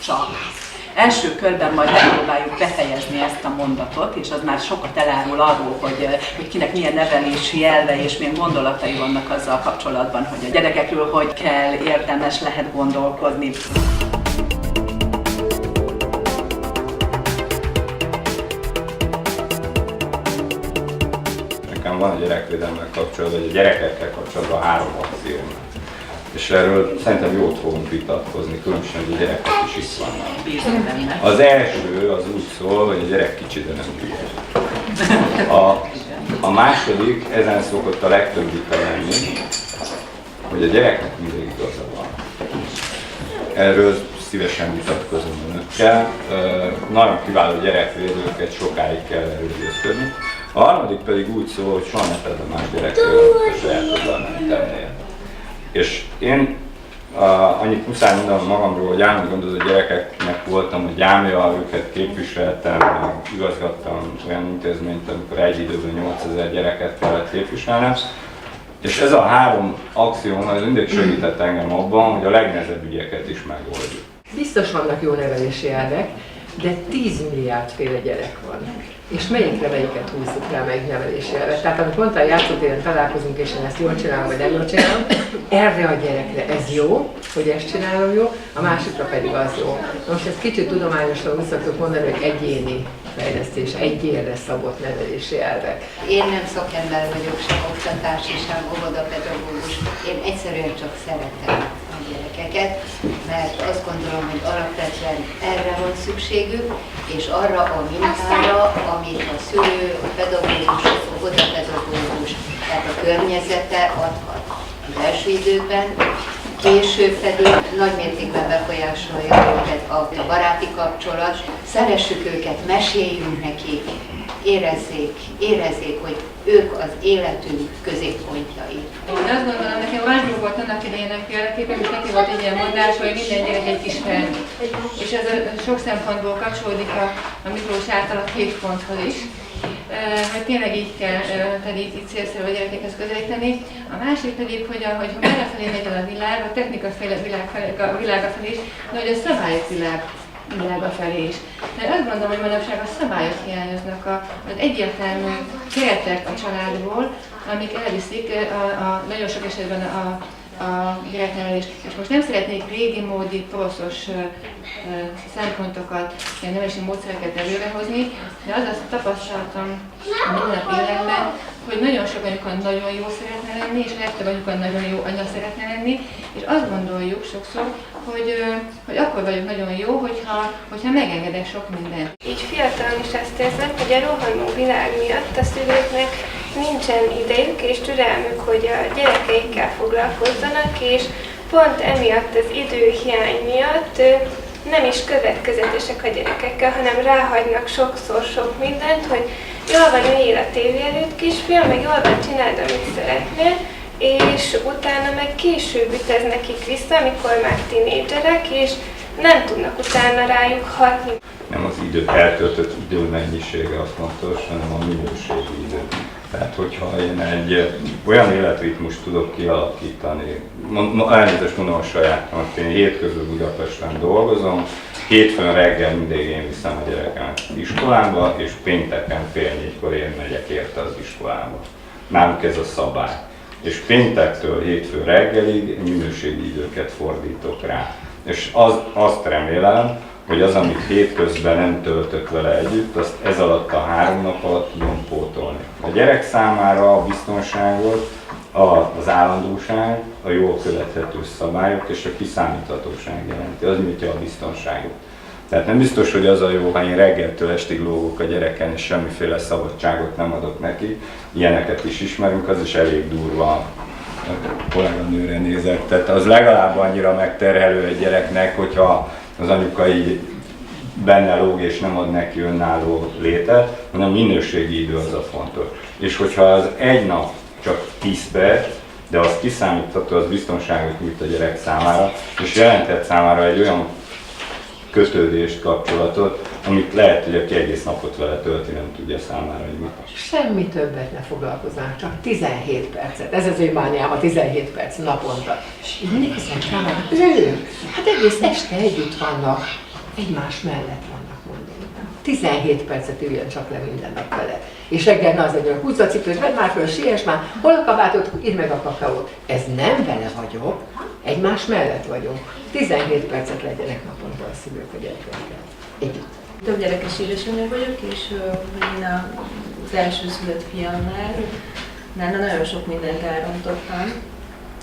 csak. Első körben majd megpróbáljuk befejezni ezt a mondatot, és az már sokat elárul arról, hogy kinek milyen nevelési elve és milyen gondolatai vannak azzal kapcsolatban, hogy a gyerekekről hogy kell, érdemes lehet gondolkodni. Nekem van a gyerekvédelemmel kapcsolatban, vagy a gyerekekkel kapcsolatban 3 akcióm. És erről szerintem jót fogunk vitatkozni, különösen, hogy a gyerekek is itt vannak. Az első az úgy szól, hogy a gyerek kicsi, de nem hülye. A második, ezen szokott a legtöbb vita lenni, hogy a gyereknek mindig igaza van. Erről szívesen vitatkozom önökkel. Nagyon kiváló gyerekvédőket sokáig kell erről győzködni. A harmadik pedig úgy szól, hogy soha ne tedd a más gyerekről, a sajátoddal nem tennél. És én annyit muszáj mondanom magamról, hogy állandó gondozó gyerekeknek voltam a gyámja, őket képviseltem, igazgattam olyan intézményt, amikor egy időben 8000 gyereket kellett képviselnem. És ez a 3 akció az mindig segített engem abban, hogy a legnehezebb ügyeket is megoldjuk. Biztos vannak jó nevelési elvek, de 10 milliárdféle gyerek van. És melyiket húzzuk rá, melyik nevelési elvet. Tehát amit mondta, a játszótéren találkozunk, és én ezt jól csinálom, vagy nem jól csinálom, erre a gyerekre ez jó, hogy ezt csinálom jó, a másikra pedig az jó. Most ezt kicsit tudományosan úgy szoktuk mondani, hogy egyéni fejlesztés, egyénre szabott nevelési elvek. Én nem szakember vagyok, sem oktatási, sem óvodapedagógus. Én egyszerűen csak szeretem a gyerekeket, mert azt gondolom, hogy alapvetően erre van szükségük, és arra a mintára, amit a szülő, a pedagógus, az óvodapedagógus, tehát a környezete adhat az első időkben, később pedig nagy mértékben befolyásolja őket a baráti kapcsolat. Szeressük őket, meséljünk nekik, érezzék, hogy ők az életünk középpontjai. Én azt gondolom, nekem Vándor volt annak idejének példaképpen, és neki volt egy ilyen mondás, hogy minden gyerek egy kis felnőtt. És ez sok szempontból kapcsolódik a Miklós által a 2 ponthoz is. Hogy tényleg így kell, tehát így célszerű a gyerekekhez közelíteni. A másik pedig, hogy merre felé megy el a világ, a technika világa felé is, de hogy a szabályok világa felé is. De azt gondolom, hogy manapság a szabályok hiányoznak, az egyértelmű keretek a családból, amik elviszik nagyon sok esetben a gyereknevelést. És most nem szeretnék régi módi, poroszos szempontokat, ilyen nevelési módszereket előrehozni, de az a tapasztalatom a mindennapi életben, hogy nagyon sok anyuka nagyon jó szeretne lenni, és legtöbb anyuka nagyon jó anya szeretne lenni, és azt gondoljuk sokszor, hogy akkor vagyok nagyon jó, hogyha megengedek sok mindent. Így fiatalon is azt érzem, hogy a rohanó világ miatt a szülőknek nincsen idejük és türelmük, hogy a gyerekeikkel foglalkozzanak, és pont emiatt az időhiány miatt nem is következetesek a gyerekekkel, hanem ráhagynak sokszor sok mindent, hogy jól van, üljél a tévé előtt, kisfiam, meg jól van, csináld, amit szeretnél, és utána meg később üt ez nekik vissza, amikor már tinédzserek, és nem tudnak utána rájuk hatni. Nem az eltöltött idő mennyisége a fontos, hanem a minőségi idő. Tehát, hogyha én egy olyan életritmust tudok kialakítani, elnézést mondom a sajátomat, én hétközben Budapesten dolgozom, hétfőn reggel mindig én viszem a gyerekemet iskolába, és pénteken fél 4-kor én megyek érte az iskolába. Nálunk ez a szabály. És péntektől hétfő reggelig minőségi időket fordítok rá. És azt remélem, hogy az, amit hétközben nem töltök vele együtt, azt ez alatt a 3 nap alatt tudom pótolni. A gyerek számára a biztonságot, az állandóság, a jól követhető szabályok és a kiszámíthatóság jelenti. Az nyújtja a biztonságot. Tehát nem biztos, hogy az a jó, ha én reggeltől estig lógok a gyereken, és semmiféle szabadságot nem adok neki. Ilyeneket is ismerünk, az is elég durva. A kolléganőre nézek. Tehát az legalább annyira megterhelő egy gyereknek, hogyha az anyuka így benne lóg és nem ad neki önálló létet, hanem minőségi idő az a fontos. És hogyha az egy nap csak 10 perc, de az kiszámítható, az biztonságot nyújt a gyerek számára, és jelentett számára egy olyan kötődést, kapcsolatot, amit lehet, hogy aki egész napot vele tölti, nem tudja számára, hogy mit. Semmi többet ne foglalkoznánk, csak 17 percet. Ez az én mániám, a 17 perc naponta. És így nézem rá, ők, hát egész este együtt vannak. egymás mellett vannak, mondom. 17 percet üljen csak le minden nap vele. És reggel az egy húzza a cipőt, vedd már föl, siess már, hol a kabátot, írd meg a kakaót. Ez nem vele vagyok, egymás mellett vagyunk. 17 percet legyenek naponta a szülők a gyerekekkel. Együtt. Több gyerekes édesanyja vagyok, és én az első szülött fiamnál nagyon sok mindent elrontottam,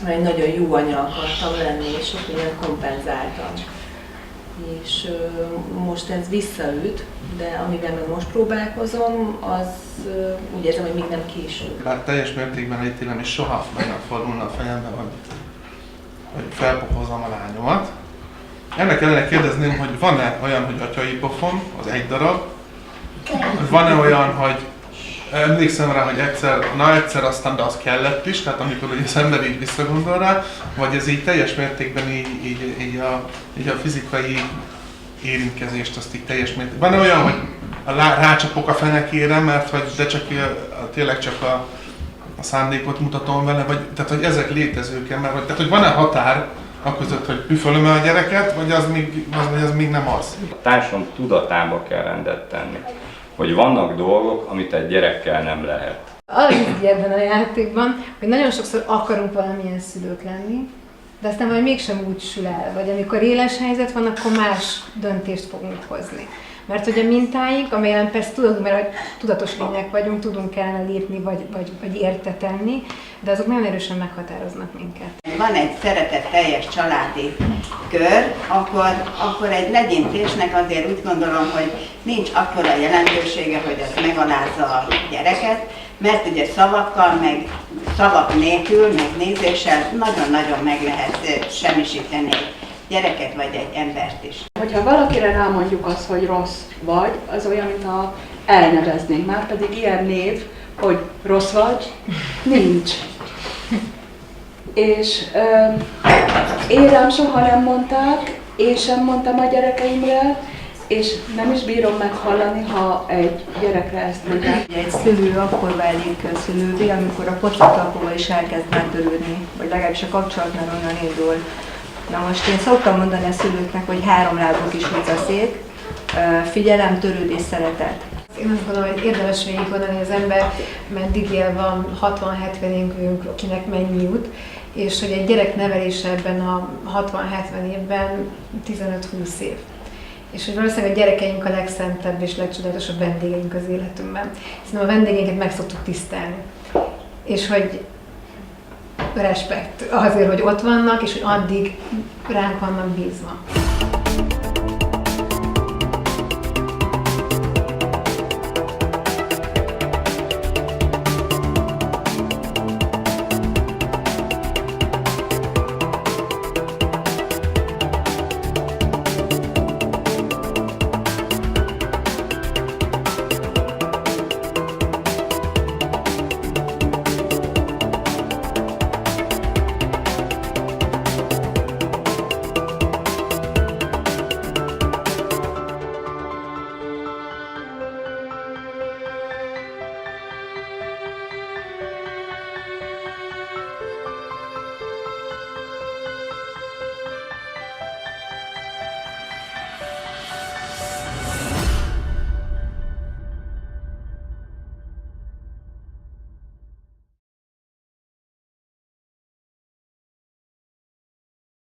mert egy nagyon jó anya akartam lenni, és sok mindent kompenzáltam. És most ez visszaüt, de amivel meg most próbálkozom, az úgy érzem, hogy még nem késő. Bár teljes mértékben ítélem, és soha meg nem fordulna a fejembe, hogy felpofozom a lányomat. Ennek ellenére kérdezném, hogy van-e olyan, hogy atyai pofon, az egy darab? Van-e olyan, hogy emlékszem rá, hogy egyszer aztán, de az kellett is, tehát amikor az ember így visszagondol rá, vagy ez így teljes mértékben így a fizikai érintkezést, azt így teljes mértékben. Van-e olyan, hogy rácsapok a fenekére, mert hogy de csak tényleg csak a szándékot mutatom vele, vagy tehát hogy ezek létezők-e, mert tehát hogy van-e határ aközött, hogy üfölöm a gyereket, vagy az még nem az? A társadalom tudatába kell rendet tenni, hogy vannak dolgok, amit egy gyerekkel nem lehet. Az így ebben a játékban, hogy nagyon sokszor akarunk valamilyen szülők lenni, de aztán majd mégsem úgy sül el, vagy amikor éles helyzet van, akkor más döntést fogunk hozni. Mert hogy a mintáink, amelyen persze tudunk, mert tudatos lények vagyunk, tudunk kellene lépni, vagy érte tenni, de azok nagyon erősen meghatároznak minket. Van egy szeretetteljes családi kör, akkor egy legyintésnek azért úgy gondolom, hogy nincs akkora jelentősége, hogy ez megalázza a gyereket, mert ugye szavakkal, meg szavak nélkül, meg nézéssel nagyon-nagyon meg lehet semmisíteni egy gyereket vagy egy embert is. Hogyha valakire rámondjuk azt, hogy rossz vagy, az olyan, mintha elneveznénk. Már pedig ilyen név, hogy rossz vagy, nincs. És én rám soha nem mondták, én sem mondtam a gyerekeimre, és nem is bírom meghallani, ha egy gyerekre ezt mondják. Egy szülő akkor válik szülővé, amikor a pocaktalpóval is elkezd megtörődni, vagy legalábbis a kapcsolat már onnan indul. Na most én szoktam mondani a szülőknek, hogy 3 lábú kis utcaszék, figyelem, törődés, szeretet. Én azt gondolom, hogy érdemes végig gondolni az ember, meddig él, van 60-70 évünk, akinek mennyi jut, és hogy egy gyerek nevelése ebben a 60-70 évben 15-20 év. És hogy valószínűleg a gyerekeink a legszentebb és legcsodálatosabb vendégeink az életünkben. Hiszen a vendégeinket meg szoktuk tisztelni. És hogy respekt azért, hogy ott vannak, és hogy addig ránk vannak bízva.